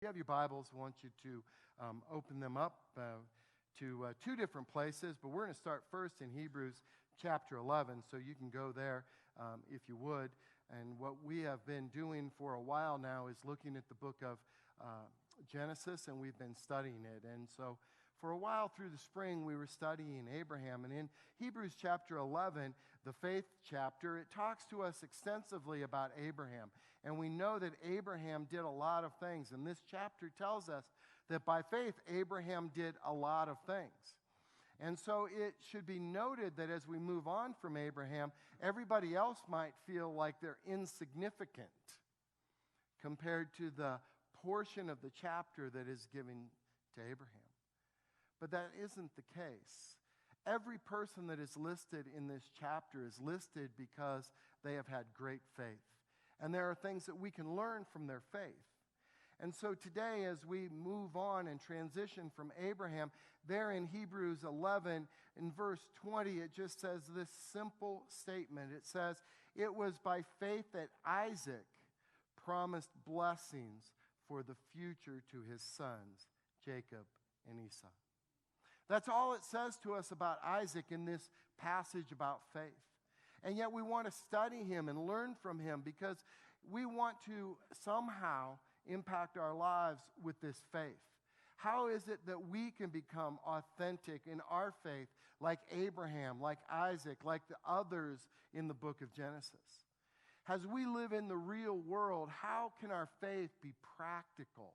you have your Bibles, I want you to open them up to two different places, but we're going to start first in Hebrews chapter 11, so you can go there if you would. And what we have been doing for a while now is looking at the book of Genesis, and we've been studying it. And so for a while through the spring, we were studying Abraham. And in Hebrews chapter 11, the faith chapter, it talks to us extensively about Abraham. And we know that Abraham did a lot of things. And this chapter tells us that by faith, Abraham did a lot of things. And so it should be noted that as we move on from Abraham, everybody else might feel like they're insignificant compared to the portion of the chapter that is given to Abraham. But that isn't the case. Every person that is listed in this chapter is listed because they have had great faith. And there are things that we can learn from their faith. And so today, as we move on and transition from Abraham, there in Hebrews 11, in verse 20, it just says this simple statement. It says, "It was by faith that Isaac promised blessings for the future to his sons, Jacob and Esau." That's all it says to us about Isaac in this passage about faith. And yet we want to study him and learn from him because we want to somehow impact our lives with this faith. How is it that we can become authentic in our faith like Abraham, like Isaac, like the others in the book of Genesis? As we live in the real world, how can our faith be practical?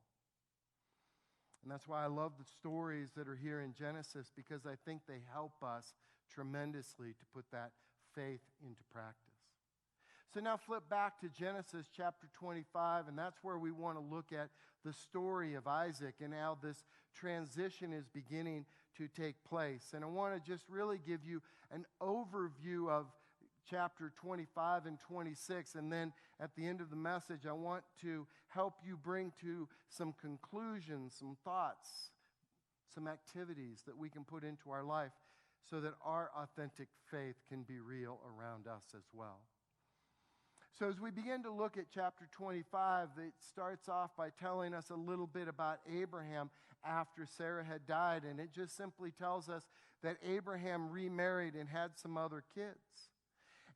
And that's why I love the stories that are here in Genesis, because I think they help us tremendously to put that faith into practice. So now flip back to Genesis chapter 25, and that's where we want to look at the story of Isaac and how this transition is beginning to take place. And I want to just really give you an overview of chapter 25 and 26, and then at the end of the message, I want to help you bring to some conclusions, some thoughts, some activities that we can put into our life so that our authentic faith can be real around us as well. So as we begin to look at chapter 25, it starts off by telling us a little bit about Abraham after Sarah had died, and it just simply tells us that Abraham remarried and had some other kids.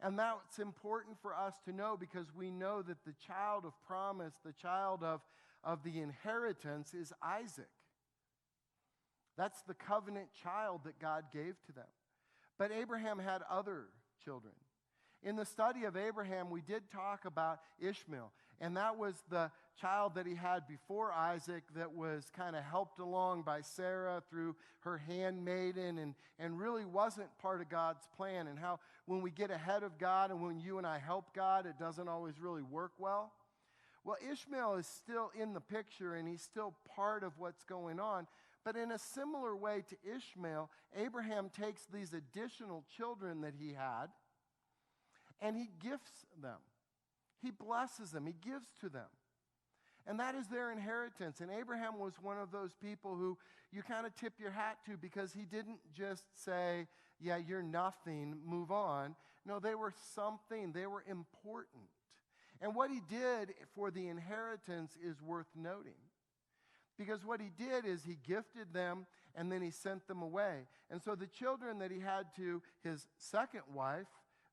And that's important for us to know because we know that the child of promise, the child of the inheritance is Isaac. That's the covenant child that God gave to them. But Abraham had other children. In the study of Abraham, we did talk about Ishmael, and that was the child that he had before Isaac that was kind of helped along by Sarah through her handmaiden and really wasn't part of God's plan, and how when we get ahead of God and when you and I help God, it doesn't always really work well. Well, Ishmael is still in the picture, and he's still part of what's going on. But in a similar way to Ishmael, Abraham takes these additional children that he had, and he gifts them. He blesses them. He gives to them. And that is their inheritance. And Abraham was one of those people who you kind of tip your hat to because he didn't just say, yeah, you're nothing, move on. No, they were something. They were important. And what he did for the inheritance is worth noting. Because what he did is he gifted them and then he sent them away. And so the children that he had to his second wife,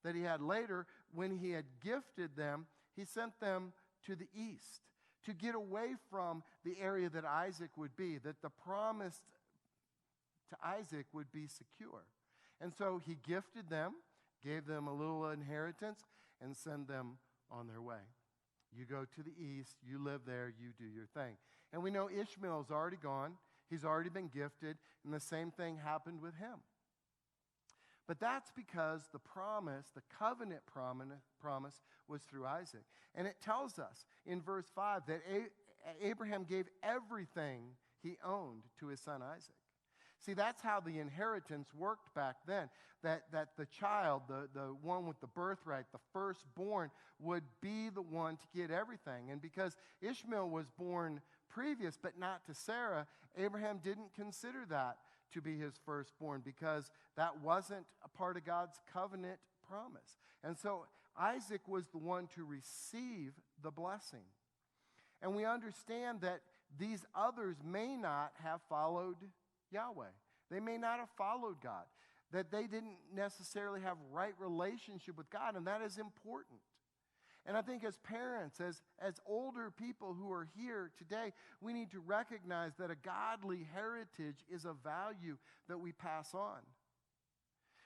that he had later, when he had gifted them, he sent them to the east to get away from the area that Isaac would be, that the promise to Isaac would be secure. And so he gifted them, gave them a little inheritance, and sent them on their way. You go to the east, you live there, you do your thing. And we know Ishmael's already gone, he's already been gifted, and the same thing happened with him. But that's because the promise, the covenant promise, was through Isaac. And it tells us in verse 5 that Abraham gave everything he owned to his son Isaac. See, that's how the inheritance worked back then, that the child, the one with the birthright, the firstborn, would be the one to get everything. And because Ishmael was born previous, but not to Sarah, Abraham didn't consider that to be his firstborn because that wasn't a part of God's covenant promise. And so Isaac was the one to receive the blessing. And we understand that these others may not have followed Yahweh. They may not have followed God, that they didn't necessarily have right relationship with God, and that is important. And I think as parents, as older people who are here today, we need to recognize that a godly heritage is a value that we pass on.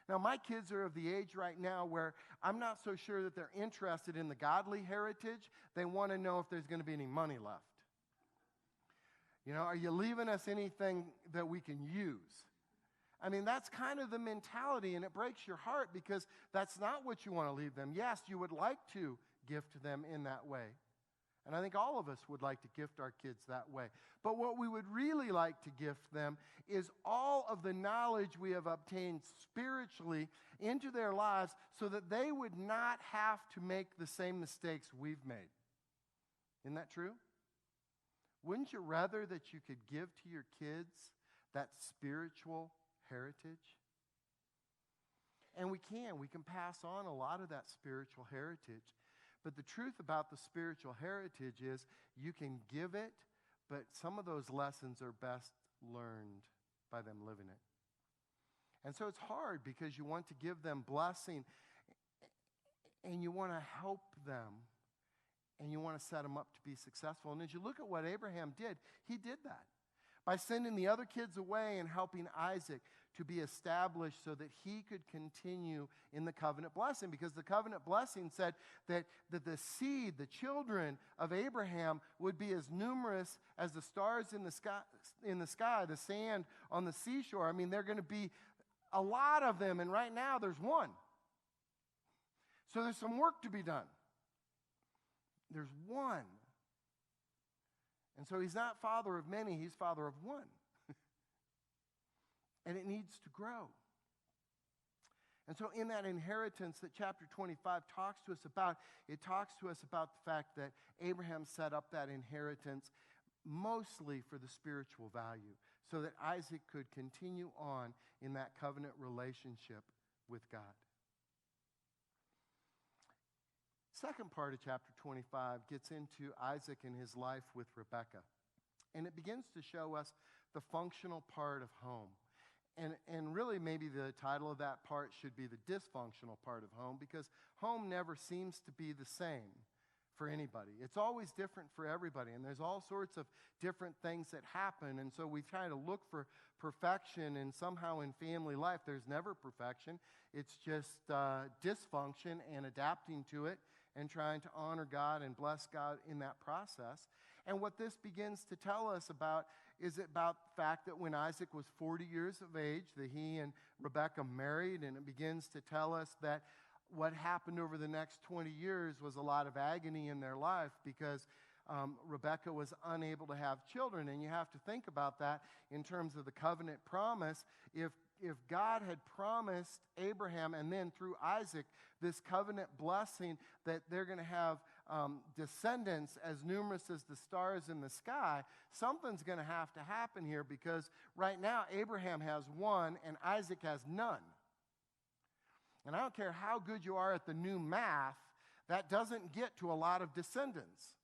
Now, my kids are of the age right now where I'm not so sure that they're interested in the godly heritage. They want to know if there's going to be any money left. You know, are you leaving us anything that we can use? I mean, that's kind of the mentality, and it breaks your heart because that's not what you want to leave them. Yes, you would like to gift them in that way. And I think all of us would like to gift our kids that way. But what we would really like to gift them is all of the knowledge we have obtained spiritually into their lives so that they would not have to make the same mistakes we've made. Isn't that true? Wouldn't you rather that you could give to your kids that spiritual heritage? And we can pass on a lot of that spiritual heritage. But the truth about the spiritual heritage is you can give it, but some of those lessons are best learned by them living it. And so it's hard because you want to give them blessing and you want to help them and you want to set them up to be successful. And as you look at what Abraham did, he did that by sending the other kids away and helping Isaac to be established so that he could continue in the covenant blessing. Because the covenant blessing said that the seed, the children of Abraham, would be as numerous as the stars in the sky, the sand on the seashore. I mean, they're going to be a lot of them, and right now there's one. So there's some work to be done. There's one. And so he's not father of many, he's father of one. And it needs to grow. And so in that inheritance that chapter 25 talks to us about, it talks to us about the fact that Abraham set up that inheritance mostly for the spiritual value, so that Isaac could continue on in that covenant relationship with God. Second part of chapter 25 gets into Isaac and his life with Rebekah. And it begins to show us the functional part of home. And really maybe the title of that part should be the dysfunctional part of home, because home never seems to be the same for anybody. It's always different for everybody, and there's all sorts of different things that happen. And so we try to look for perfection, and somehow in family life there's never perfection. It's just dysfunction and adapting to it and trying to honor God and bless God in that process. And what this begins to tell us about is about the fact that when Isaac was 40 years of age, that he and Rebekah married, and it begins to tell us that what happened over the next 20 years was a lot of agony in their life because Rebekah was unable to have children. And you have to think about that in terms of the covenant promise. If God had promised Abraham and then through Isaac this covenant blessing that they're going to have descendants as numerous as the stars in the sky, something's going to have to happen here, because right now Abraham has one and Isaac has none. And I don't care how good you are at the new math, that doesn't get to a lot of descendants.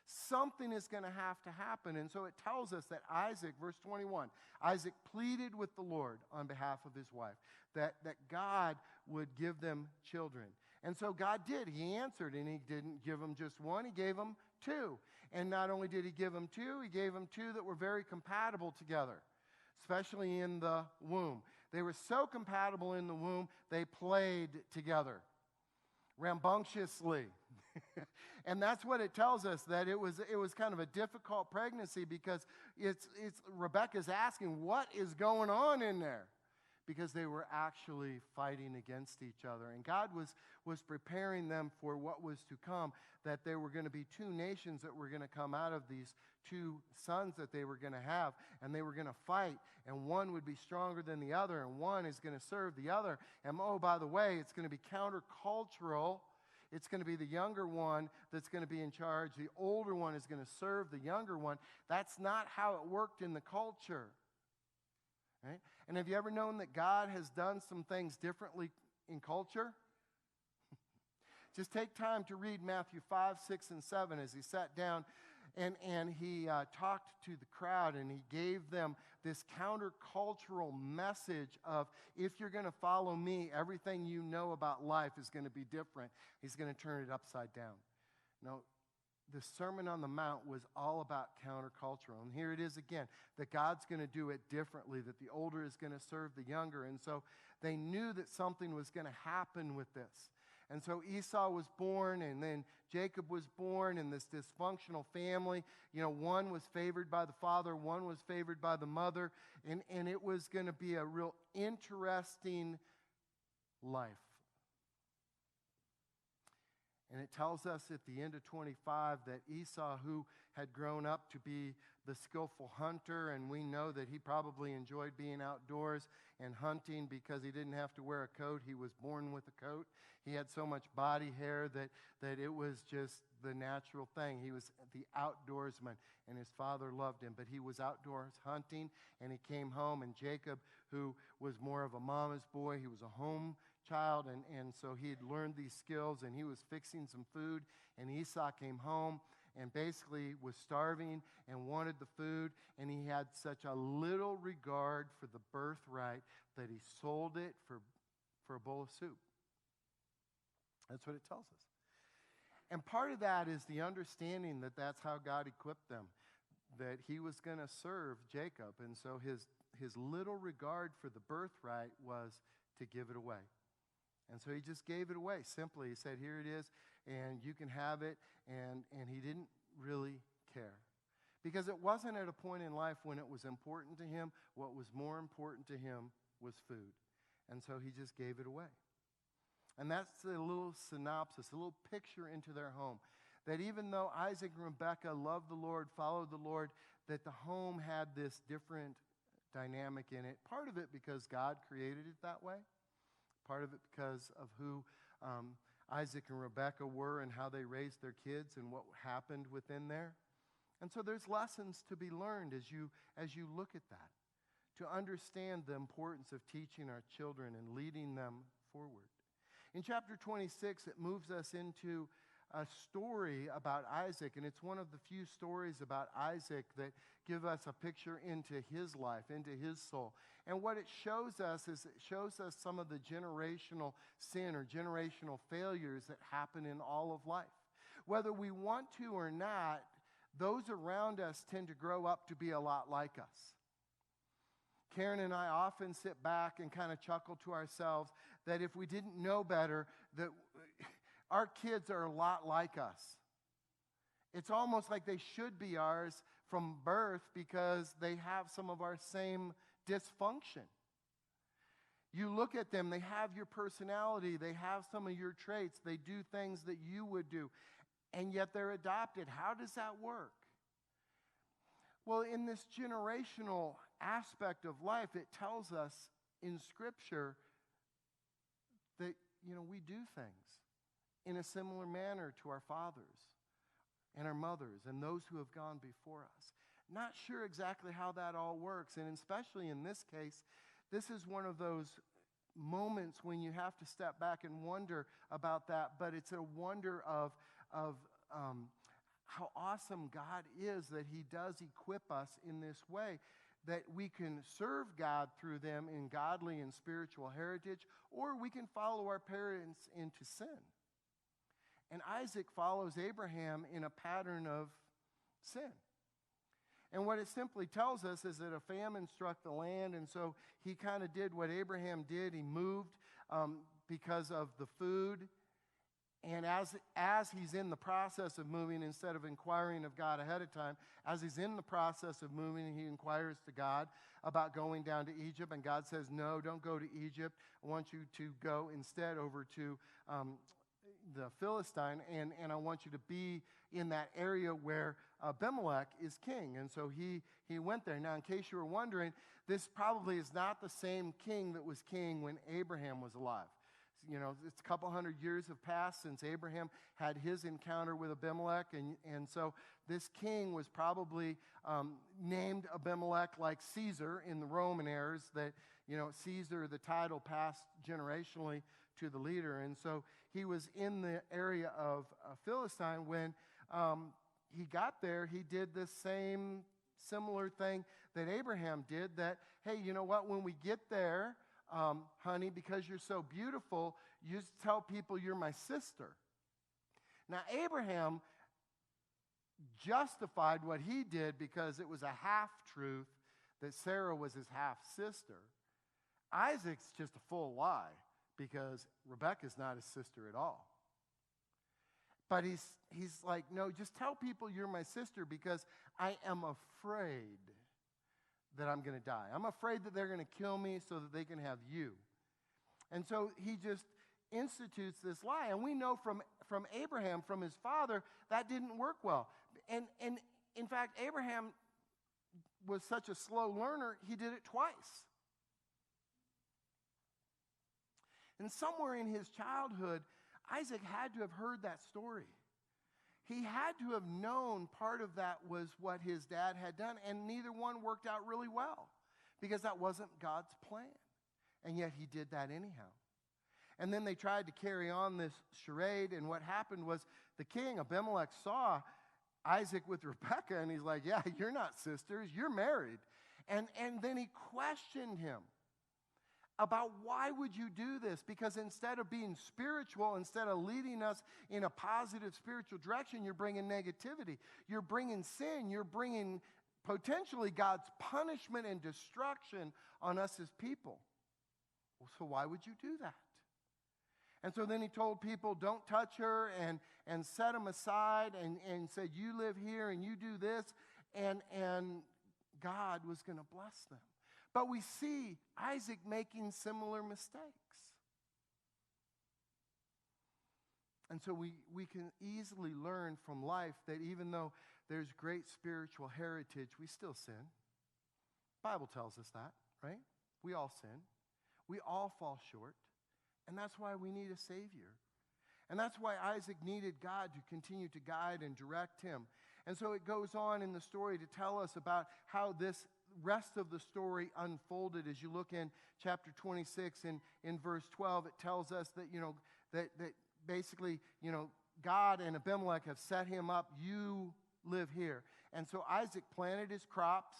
Something is going to have to happen. And so it tells us that Isaac, verse 21, Isaac pleaded with the Lord on behalf of his wife, that God would give them children. And so God did. He answered, and he didn't give them just one, he gave them two. And not only did he give them two, he gave them two that were very compatible together, especially in the womb. They were so compatible in the womb, they played together rambunctiously. And that's what it tells us, that it was kind of a difficult pregnancy, because it's Rebekah's asking, what is going on in there? Because they were actually fighting against each other. And God was preparing them for what was to come, that there were going to be two nations that were going to come out of these two sons that they were going to have, and they were going to fight, and one would be stronger than the other, and one is going to serve the other. And oh, by the way, it's going to be countercultural. It's going to be the younger one that's going to be in charge. The older one is going to serve the younger one. That's not how it worked in the culture. Right? And have you ever known that God has done some things differently in culture? Just take time to read Matthew 5, 6, and 7 as he sat down And he talked to the crowd, and he gave them this countercultural message of, if you're going to follow me, everything you know about life is going to be different. He's going to turn it upside down. No, the Sermon on the Mount was all about countercultural. And here it is again, that God's going to do it differently, that the older is going to serve the younger. And so they knew that something was going to happen with this. And so Esau was born, and then Jacob was born in this dysfunctional family. You know, one was favored by the father, one was favored by the mother, and it was going to be a real interesting life. And it tells us at the end of 25 that Esau, who had grown up to be the skillful hunter, and we know that he probably enjoyed being outdoors and hunting because he didn't have to wear a coat. He was born with a coat. He had so much body hair that it was just the natural thing. He was the outdoorsman, and his father loved him. But he was outdoors hunting, and he came home, and Jacob, who was more of a mama's boy, he was a home child, and so he had learned these skills, and he was fixing some food, and Esau came home and basically was starving and wanted the food, and he had such a little regard for the birthright that he sold it for a bowl of soup. That's what it tells us. And part of that is the understanding that that's how God equipped them, that he was going to serve Jacob, and so his little regard for the birthright was to give it away. And so he just gave it away simply. He said, here it is, and you can have it. And he didn't really care. Because it wasn't at a point in life when it was important to him. What was more important to him was food. And so he just gave it away. And that's a little synopsis, a little picture into their home. That even though Isaac and Rebekah loved the Lord, followed the Lord, that the home had this different dynamic in it. Part of it because God created it that way. Part of it because of who Isaac and Rebekah were and how they raised their kids and what happened within there. And so there's lessons to be learned as you look at that, to understand the importance of teaching our children and leading them forward. In chapter 26, it moves us into a story about Isaac, and it's one of the few stories about Isaac that give us a picture into his life, into his soul. And what it shows us is it shows us some of the generational sin or generational failures that happen in all of life. Whether we want to or not, those around us tend to grow up to be a lot like us. Karen and I often sit back and kind of chuckle to ourselves that if we didn't know better, that our kids are a lot like us. It's almost like they should be ours from birth because they have some of our same dysfunction. You look at them, they have your personality, they have some of your traits, they do things that you would do, and yet they're adopted. How does that work? Well, in this generational aspect of life, it tells us in Scripture that, we do things in a similar manner to our fathers and our mothers and those who have gone before us. Not sure exactly how that all works, and especially in this case, this is one of those moments when you have to step back and wonder about that, but it's a wonder of how awesome God is that he does equip us in this way, that we can serve God through them in godly and spiritual heritage, or we can follow our parents into sin. And Isaac follows Abraham in a pattern of sin. And what it simply tells us is that a famine struck the land, and so he kind of did what Abraham did. He moved because of the food. And as he's in the process of moving, instead of inquiring of God ahead of time, as he's in the process of moving, he inquires to God about going down to Egypt. And God says, no, don't go to Egypt. I want you to go instead over to the Philistine, and I want you to be in that area where Abimelech is king. And so he went there. Now, in case you were wondering, this probably is not the same king that was king when Abraham was alive. It's a couple hundred years have passed since Abraham had his encounter with Abimelech, and so this king was probably named Abimelech like Caesar in the Roman eras, that, Caesar, the title passed generationally to the leader. And so he was in the area of Philistine when he got there, he did the same similar thing that Abraham did, that, hey, you know what, when we get there, honey, because you're so beautiful, you just tell people you're my sister. Now, Abraham justified what he did because it was a half-truth that Sarah was his half-sister. Isaac's just a full lie because Rebekah's not his sister at all. But he's like, no, just tell people you're my sister because I am afraid that I'm going to die. I'm afraid that they're going to kill me so that they can have you. And so he just institutes this lie. And we know from Abraham, from his father, that didn't work well. And in fact, Abraham was such a slow learner, he did it twice. And somewhere in his childhood, Isaac had to have heard that story. He had to have known part of that was what his dad had done, and neither one worked out really well because that wasn't God's plan. And yet he did that anyhow. And then they tried to carry on this charade, and what happened was the king, Abimelech, saw Isaac with Rebekah, and he's like, yeah, you're not sisters, you're married. And then he questioned him about why would you do this? Because instead of being spiritual, instead of leading us in a positive spiritual direction, you're bringing negativity. You're bringing sin. You're bringing potentially God's punishment and destruction on us as people. Well, so why would you do that? And so then he told people, don't touch her, and set them aside, and said, you live here and you do this, and God was going to bless them. But we see Isaac making similar mistakes. And so we can easily learn from life that even though there's great spiritual heritage, we still sin. The Bible tells us that, right? We all sin. We all fall short. And that's why we need a Savior. And that's why Isaac needed God to continue to guide and direct him. And so it goes on in the story to tell us about how this rest of the story unfolded. As you look in chapter 26 and in verse 12, it tells us that, that basically, God and Abimelech have set him up. You live here. And so Isaac planted his crops,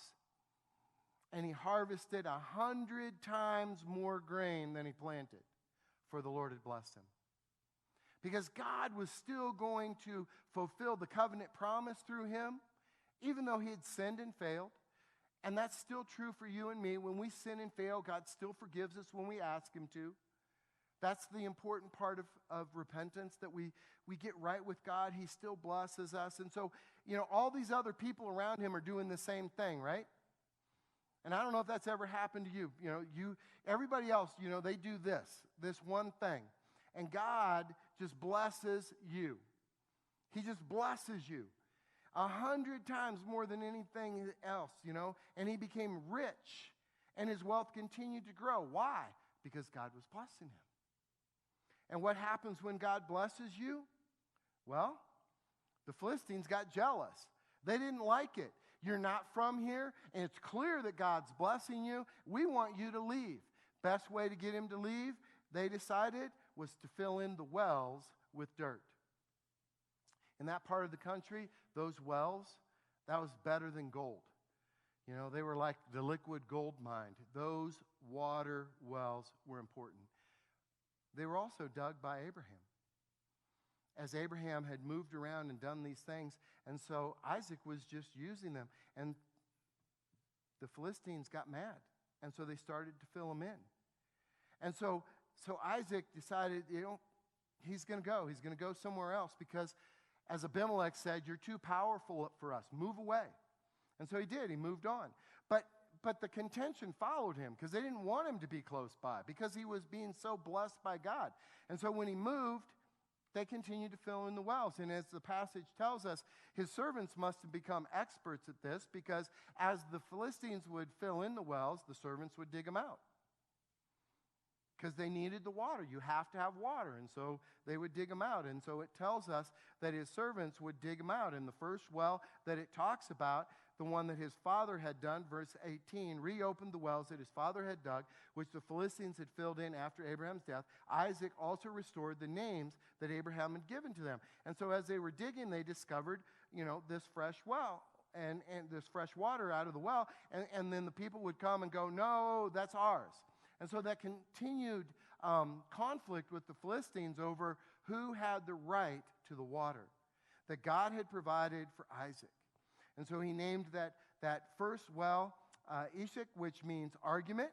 and he harvested 100 times more grain than he planted, for the Lord had blessed him. Because God was still going to fulfill the covenant promise through him, even though he had sinned and failed. And that's still true for you and me. When we sin and fail, God still forgives us when we ask him to. That's the important part of repentance, that we get right with God. He still blesses us. And so, all these other people around him are doing the same thing, right? And I don't know if that's ever happened to you. Everybody else, they do this one thing. And God just blesses you. He just blesses you 100 times more than anything else, And he became rich, and his wealth continued to grow. Why? Because God was blessing him. And what happens when God blesses you? Well, the Philistines got jealous. They didn't like it. You're not from here, and it's clear that God's blessing you. We want you to leave. Best way to get him to leave, they decided, was to fill in the wells with dirt. In that part of the country, those wells, that was better than gold. They were like the liquid gold mine. Those water wells were important. They were also dug by Abraham, as Abraham had moved around and done these things. And so Isaac was just using them. And the Philistines got mad. And so they started to fill them in. And so Isaac decided, he's going to go. He's going to go somewhere else because, as Abimelech said, you're too powerful for us. Move away. And so he did. He moved on. But the contention followed him because they didn't want him to be close by because he was being so blessed by God. And so when he moved, they continued to fill in the wells. And as the passage tells us, his servants must have become experts at this because as the Philistines would fill in the wells, the servants would dig them out. Because they needed the water. You have to have water. And so they would dig them out. And so it tells us that his servants would dig them out. And the first well that it talks about, the one that his father had done, verse 18, reopened the wells that his father had dug, which the Philistines had filled in after Abraham's death. Isaac also restored the names that Abraham had given to them. And so as they were digging, they discovered this fresh well and this fresh water out of the well. And then the people would come and go, no, that's ours. And so that continued conflict with the Philistines over who had the right to the water that God had provided for Isaac. And so he named that first well Eshek, which means argument.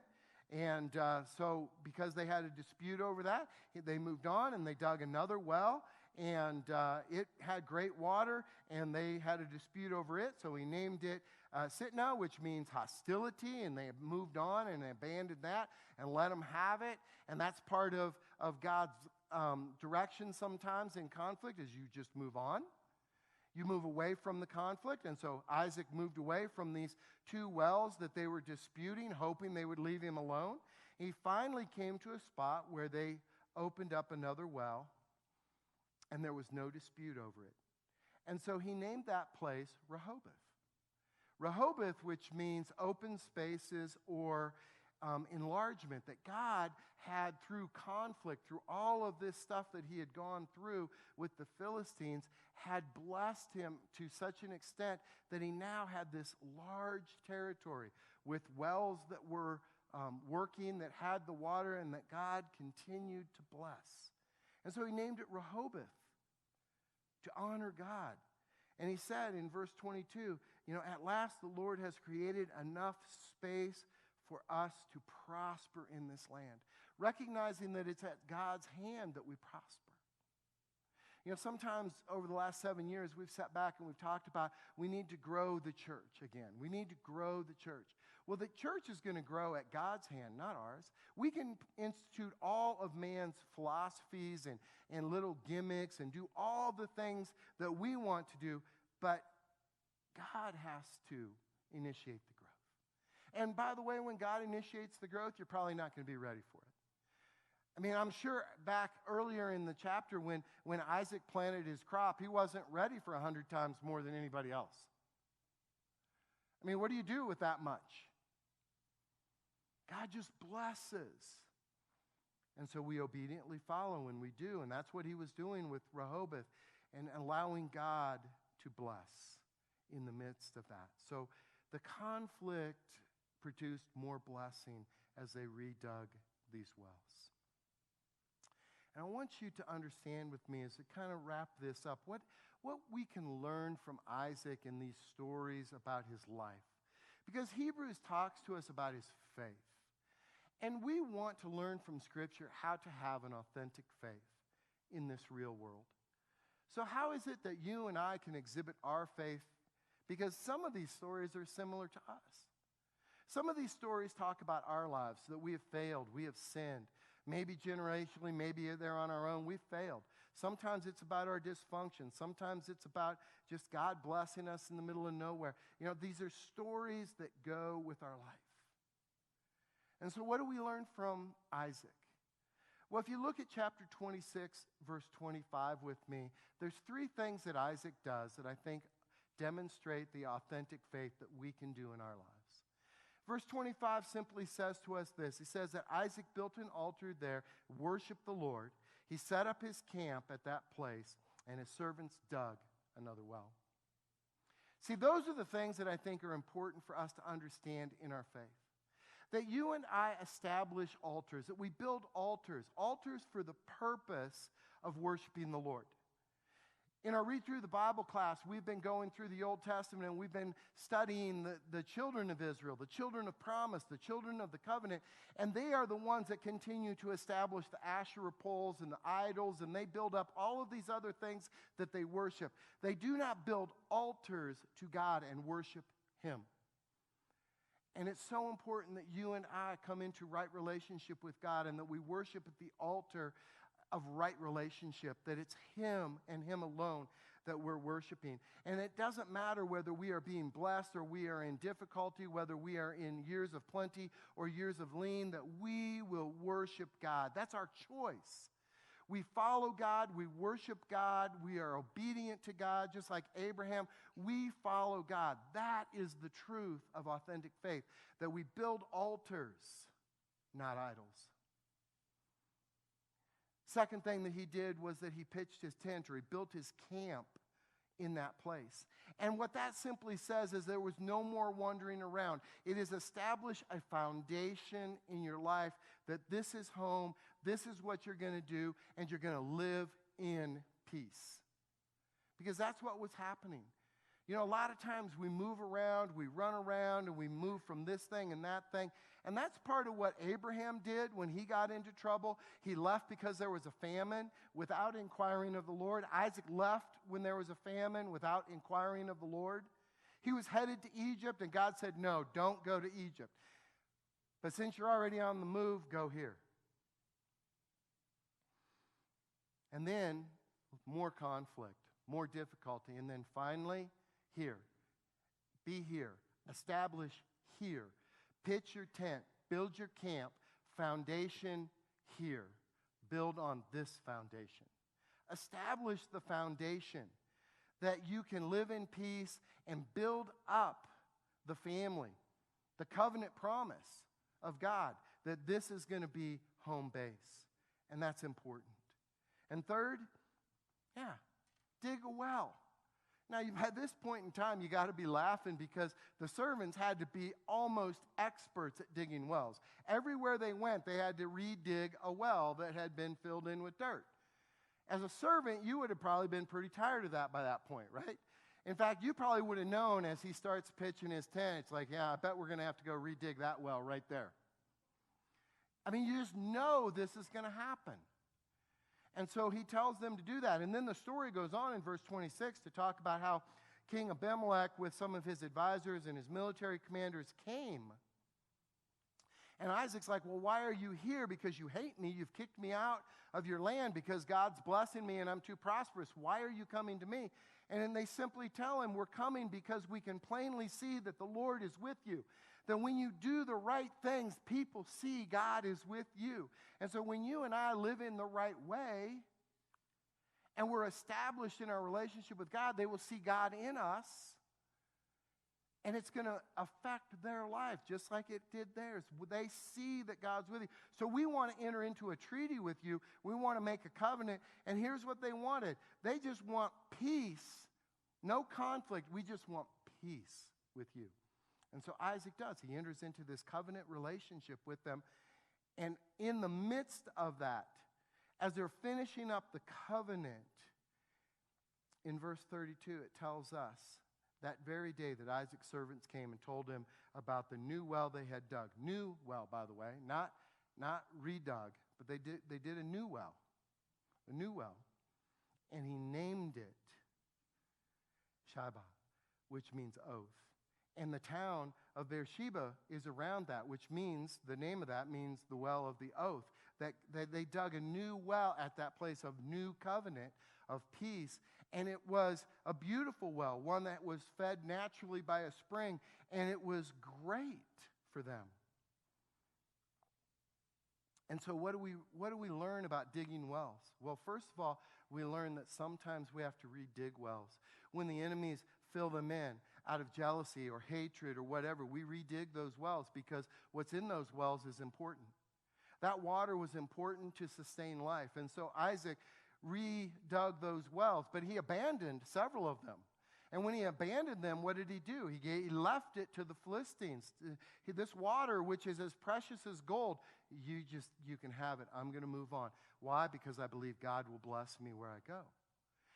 And so because they had a dispute over that, they moved on and they dug another well. And it had great water, and they had a dispute over it. So he named it Sitnah, which means hostility. And they moved on and abandoned that and let them have it. And that's part of God's direction sometimes in conflict, is you just move on. You move away from the conflict. And so Isaac moved away from these two wells that they were disputing, hoping they would leave him alone. He finally came to a spot where they opened up another well, and there was no dispute over it. And so he named that place Rehoboth. Rehoboth, which means open spaces or enlargement, that God had, through conflict, through all of this stuff that he had gone through with the Philistines, had blessed him to such an extent that he now had this large territory with wells that were working, that had the water, and that God continued to bless. And so he named it Rehoboth, to honor God. And he said in verse 22, at last the Lord has created enough space for us to prosper in this land, recognizing that it's at God's hand that we prosper. Sometimes over the last 7 years, we've sat back and we've talked about we need to grow the church again. We need to grow the church. Well, the church is going to grow at God's hand, not ours. We can institute all of man's philosophies and little gimmicks and do all the things that we want to do, but God has to initiate the growth. And by the way, when God initiates the growth, you're probably not going to be ready for it. I mean, I'm sure back earlier in the chapter when Isaac planted his crop, he wasn't ready for 100 times more than anybody else. I mean, what do you do with that much? God just blesses. And so we obediently follow, and we do. And that's what he was doing with Rehoboth, and allowing God to bless in the midst of that. So the conflict produced more blessing as they redug these wells. And I want you to understand with me, as to kind of wrap this up, what we can learn from Isaac in these stories about his life. Because Hebrews talks to us about his faith. And we want to learn from Scripture how to have an authentic faith in this real world. So how is it that you and I can exhibit our faith? Because some of these stories are similar to us. Some of these stories talk about our lives, that we have failed, we have sinned. Maybe generationally, maybe they're on our own, we've failed. Sometimes it's about our dysfunction. Sometimes it's about just God blessing us in the middle of nowhere. These are stories that go with our life. And so what do we learn from Isaac? Well, if you look at chapter 26, verse 25 with me, there's three things that Isaac does that I think demonstrate the authentic faith that we can do in our lives. Verse 25 simply says to us this. He says that Isaac built an altar there, worshiped the Lord. He set up his camp at that place, and his servants dug another well. See, those are the things that I think are important for us to understand in our faith. That you and I establish altars, that we build altars for the purpose of worshiping the Lord. In our Read Through the Bible class, we've been going through the Old Testament, and we've been studying the children of Israel, the children of promise, the children of the covenant, and they are the ones that continue to establish the Asherah poles and the idols, and they build up all of these other things that they worship. They do not build altars to God and worship Him. And it's so important that you and I come into right relationship with God, and that we worship at the altar of right relationship, that it's Him and Him alone that we're worshiping. And it doesn't matter whether we are being blessed or we are in difficulty, whether we are in years of plenty or years of lean, that we will worship God. That's our choice. We follow God, we worship God, we are obedient to God, just like Abraham. We follow God. That is the truth of authentic faith, that we build altars, not idols. Second thing that he did was that he pitched his tent, or he built his camp in that place. And what that simply says is there was no more wandering around. It is establish a foundation in your life that this is home, this is what you're going to do, and you're going to live in peace. Because that's what was happening. You know, a lot of times we move around, we run around, and we move from this thing and that thing. And that's part of what Abraham did when he got into trouble. He left because there was a famine without inquiring of the Lord. Isaac left when there was a famine without inquiring of the Lord. He was headed to Egypt, and God said, no, don't go to Egypt. But since you're already on the move, go here. And then more conflict, more difficulty, and then finally, here. Be here. Establish here. Pitch your tent. Build your camp. Foundation here. Build on this foundation. Establish the foundation that you can live in peace and build up the family, the covenant promise of God that this is going to be home base. And that's important. And third, dig a well. Now, at this point in time, you got to be laughing because the servants had to be almost experts at digging wells. Everywhere they went, they had to redig a well that had been filled in with dirt. As a servant, you would have probably been pretty tired of that by that point, right? In fact, you probably would have known as he starts pitching his tent, it's like, I bet we're going to have to go redig that well right there. I mean, you just know this is going to happen. And so he tells them to do that. And then the story goes on in verse 26 to talk about how King Abimelech with some of his advisors and his military commanders came. And Isaac's like, well, why are you here? Because you hate me. You've kicked me out of your land because God's blessing me and I'm too prosperous. Why are you coming to me? And then they simply tell him, we're coming because we can plainly see that the Lord is with you. That when you do the right things, people see God is with you. And so when you and I live in the right way, and we're established in our relationship with God, they will see God in us, and it's going to affect their life just like it did theirs. They see that God's with you. So we want to enter into a treaty with you. We want to make a covenant, and here's what they wanted. They just want peace, no conflict. We just want peace with you. And so Isaac does. He enters into this covenant relationship with them. And in the midst of that, as they're finishing up the covenant, in verse 32, it tells us that very day that Isaac's servants came and told him about the new well they had dug. New well, by the way, not redug, but they did a new well. A new well. And he named it Shibah, which means oath. And the town of Beersheba is around that, which means, the name of that means the well of the oath. That they dug a new well at that place of new covenant, of peace. And it was a beautiful well, one that was fed naturally by a spring. And it was great for them. And so what do we learn about digging wells? Well, first of all, we learn that sometimes we have to redig wells. When the enemies fill them in out of jealousy or hatred or whatever, we redig those wells because what's in those wells is important. That water was important to sustain life. And so Isaac redug those wells, but he abandoned several of them. And when he abandoned them, what did he do? He left it to the Philistines. This water, which is as precious as gold, you can have it. I'm going to move on. Why? Because I believe God will bless me where I go.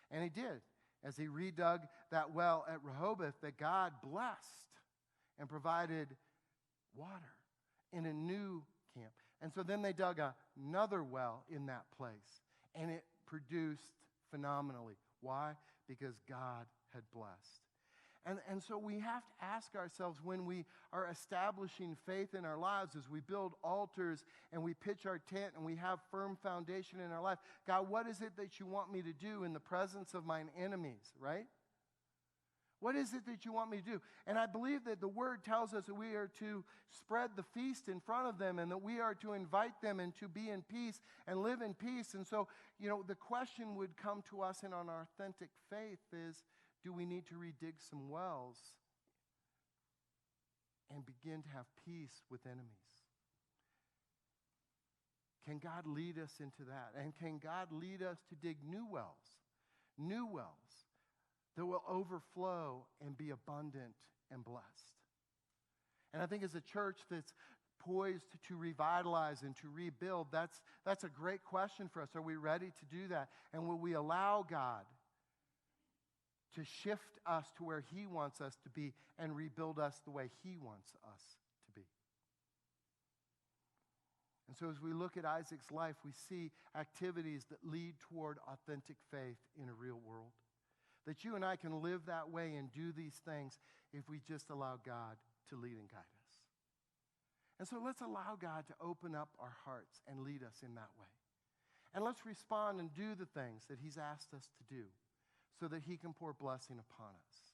And he did. As he redug that well at Rehoboth, that God blessed and provided water in a new camp. And so then they dug another well in that place, and it produced phenomenally. Why? Because God had blessed. And so we have to ask ourselves when we are establishing faith in our lives, as we build altars and we pitch our tent and we have firm foundation in our life, God, what is it that you want me to do in the presence of mine enemies, right? What is it that you want me to do? And I believe that the word tells us that we are to spread the feast in front of them and that we are to invite them and to be in peace and live in peace. And so, the question would come to us in our authentic faith is, do we need to redig some wells and begin to have peace with enemies? Can God lead us into that? And can God lead us to dig new wells? New wells that will overflow and be abundant and blessed. And I think as a church that's poised to revitalize and to rebuild, that's a great question for us. Are we ready to do that? And will we allow God to shift us to where He wants us to be and rebuild us the way He wants us to be? And so as we look at Isaac's life, we see activities that lead toward authentic faith in a real world. That you and I can live that way and do these things if we just allow God to lead and guide us. And so let's allow God to open up our hearts and lead us in that way. And let's respond and do the things that He's asked us to do so that He can pour blessing upon us.